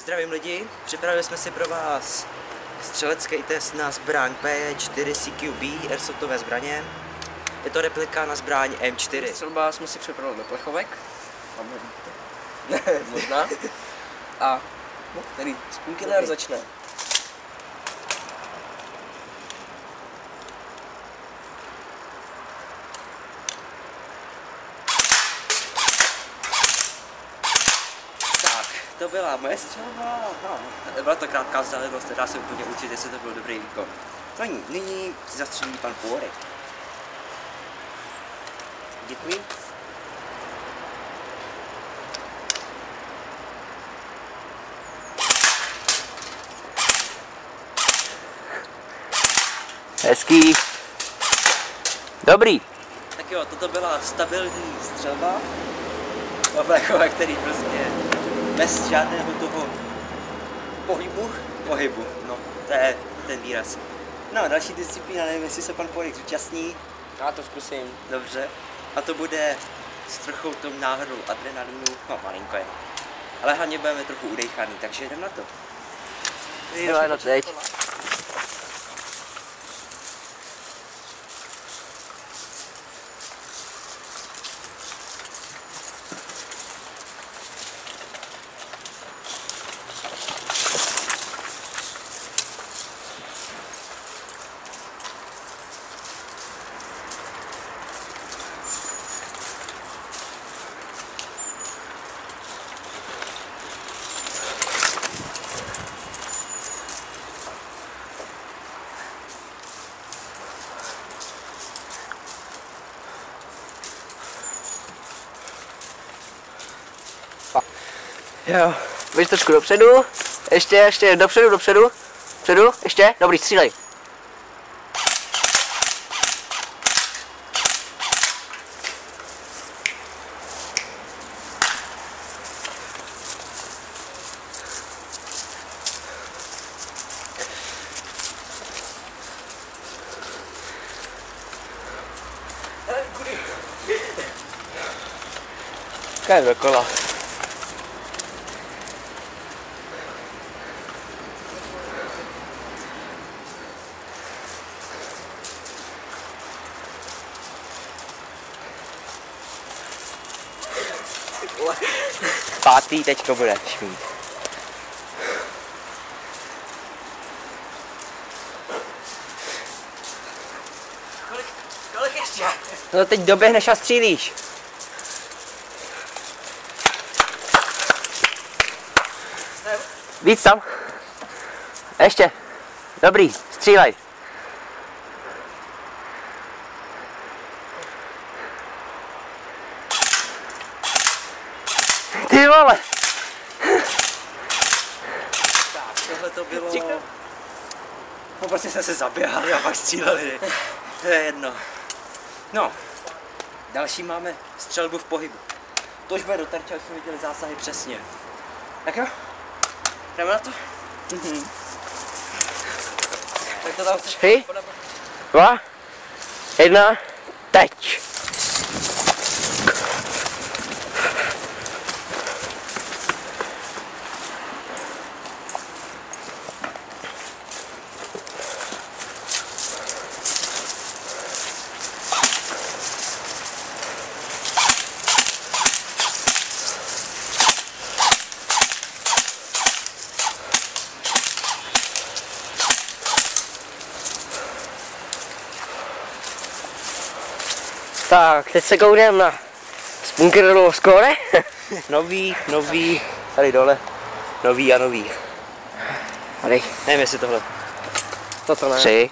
Zdravím lidi, připravili jsme si pro vás střelecký test na zbraň P4 CQB airsoftové zbraně. Je to replika na zbraň M4. Střelba jsme si připravili do plechovek. Ne, možná. A tady Spunkiller začne. To byla moje střelba. Byla to krátká vzdálenost, nedá se úplně určit, jestli to byl dobrý výkon. No nyní si zastřelí pan Půlorek. Děkuji. Hezký. Dobrý. Tak jo, toto byla stabilní střelba. Oblekové, který prostě bez žádného toho pohybu, no, to je ten výraz. No, další disciplína, nevím, jestli se pan Půlorek zúčastní. Já to zkusím. Dobře. A to bude s trochou tou náhodou adrenalínu, no malinko jen. Ale hlavně budeme trochu udejchaný, takže jdem na to. Jo, no teď. Jo, víš trošku dopředu, ještě dopředu, předu, ještě, dobrý, střílej. Kaj dokola. Pátý teďko budeš mít. Kolik ještě? No teď doběhneš a střílíš. Víc tam. Ještě. Dobrý, střílej. Ty vole! Tak, tohle to bylo... No prostě jsme se zaběhali a pak stříleli. To je jedno. No, další máme střelbu v pohybu. To už bude do terče, jak jsme viděli zásahy přesně. Tak jo, jdeme na to? Tak to tam... 3, 2, 1, teď! Tak, teď se koukneme na Spunkillerovo skóre. Nový, tady dole. Nový a nový. Tady. Nevím, jestli tohle. Toto ne. 3,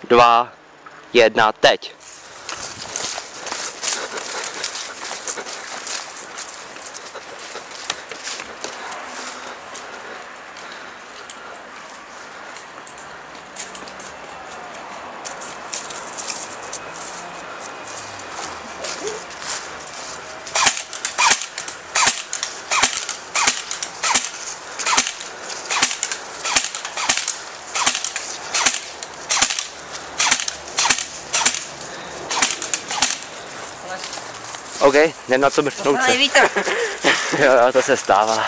2, 1, teď. OK, jdem na to brknout se. Jo, to se stává.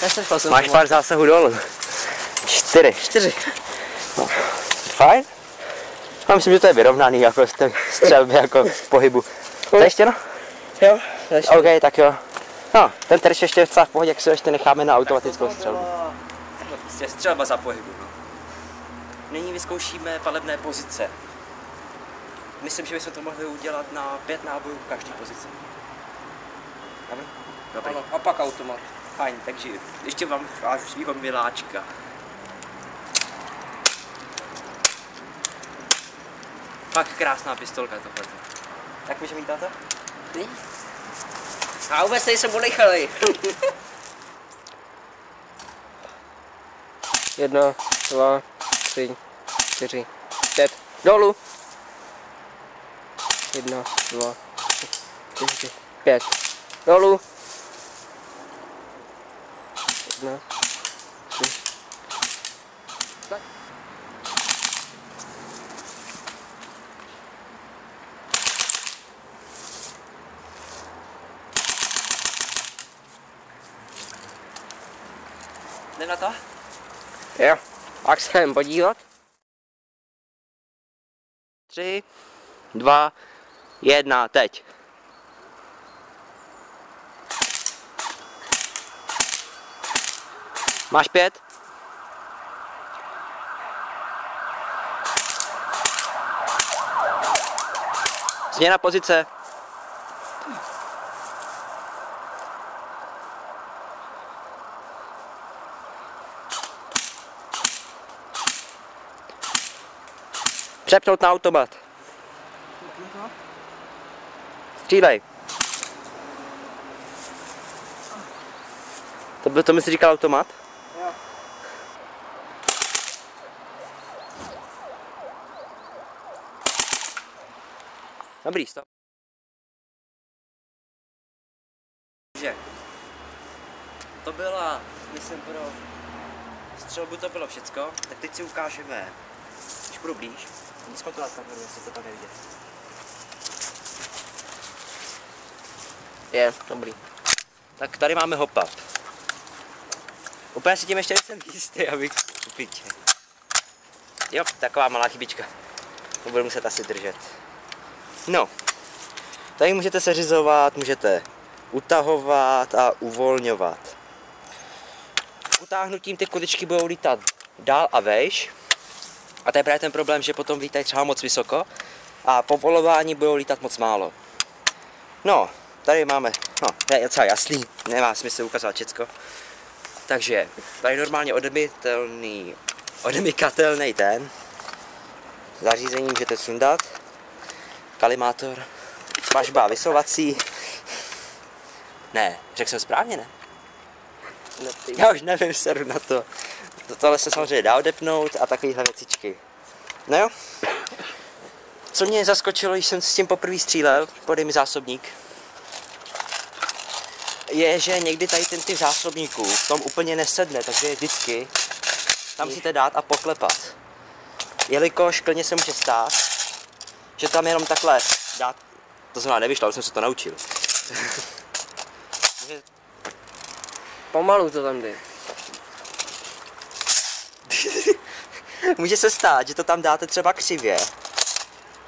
Nestřešil jsem. Máš pár zásahů dolů. 4. 4. Fajn. Já myslím, že to je vyrovnaný jako střelby, jako v pohybu. Zajištěno? Jo, OK, tak jo. No, ten terč ještě je v pohodě, jak se ještě necháme na automatickou střelbu. Prostě střelba za pohybu. No. Nyní vyzkoušíme palebné pozice. Myslím, že bychom to mohli udělat na 5 nábojů v každé pozici. Dobrý? Dobrý. Ano, a pak automat. Fajn, takže ještě vám ukážu svýho miláčka. Fakt krásná pistolka tohle. Tak můžeme jít táta? A vůbec nejsem podechalej. 1, 2, 3, 4, 5. Dolů. 1, 2, 3, 4, 5. Dolů. 1, 3. Tak. Jdem na to? Jo. Tak se jdem podívat. 3, 2, 1, teď. Máš 5? Změna pozice. Přepnout na automat. Střílej. To mi si říkal automat? Jo. Dobrý, stop. Takže to byla, myslím, pro střelbu to bylo všecko. Tak teď si ukážeme, když budu blíž. Zkontrolovat kameru, jestli to tam nevidět. Je, dobrý. Tak tady máme hop-up. Úplně si tím ještě nejsem jistý, abych kupič. Jo, taková malá chybička. To budu muset asi držet. No, tady můžete seřizovat, můžete utahovat a uvolňovat. Utáhnutím ty kuličky budou lítat dál a vejš. A to je právě ten problém, že potom lítají třeba moc vysoko a po volování budou lítat moc málo. No, tady máme, no, to je docela jasný, nemá smysl ukazovat všecko. Takže, tady normálně odemykatelný ten zařízení můžete sundat. Kalimátor, pažba vysovací. Ne, řekl jsem správně, ne? Já už nevím, seru na to. Tohle se samozřejmě dá odepnout a takovýhle věcičky. No jo. Co mě zaskočilo, když jsem s tím poprvé střílel, podej mi zásobník, je, že někdy tady ten typ zásobníků v tom úplně nesedne, takže vždycky tam musíte dát a poklepat. Jelikož klidně se může stát, že tam jenom takhle dát, to znamená nevyšlo, už jsem se to naučil. Pomalu to tam jde. Může se stát, že to tam dáte třeba křivě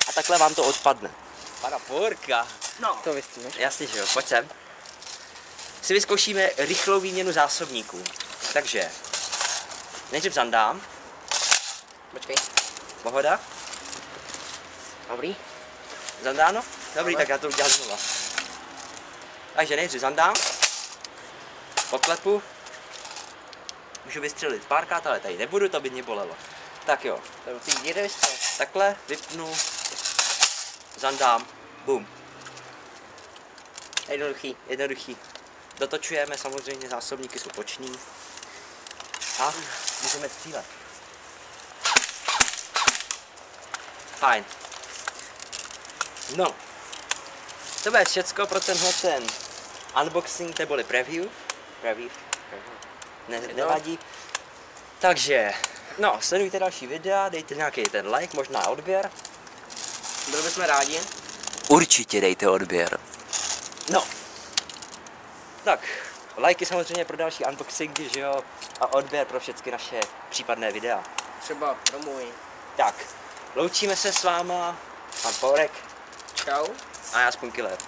a takhle vám to odpadne. Pana porka. No, To vystíneš. jasně, že jo, pojď sem. Si vyzkoušíme rychlou výměnu zásobníků. Takže, nejdřív zandám. Počkej. Pohoda. Dobrý. Zandáno? Dobrý, tak já to udělám znova. Takže nejdřív zandám. Poklepu. Můžu vystřelit párkrát, ale tady nebudu, to by mě bolelo. Tak jo, takhle vypnu, zandám, bum. Jednoduchý. Dotočujeme, samozřejmě zásobníky jsou točný. A můžeme střílet. Fajn. No, to bude všecko pro tenhle ten unboxing neboli preview. Nevadí. Takže, no, sledujte další videa, dejte nějaký ten like, možná odběr. Byli bychom rádi. Určitě dejte odběr. No, tak, lajky samozřejmě pro další unboxingy, že jo? A odběr pro všechny naše případné videa. Třeba pro můj. Tak, loučíme se s váma, pan Porek Čau. a já Spunkiller.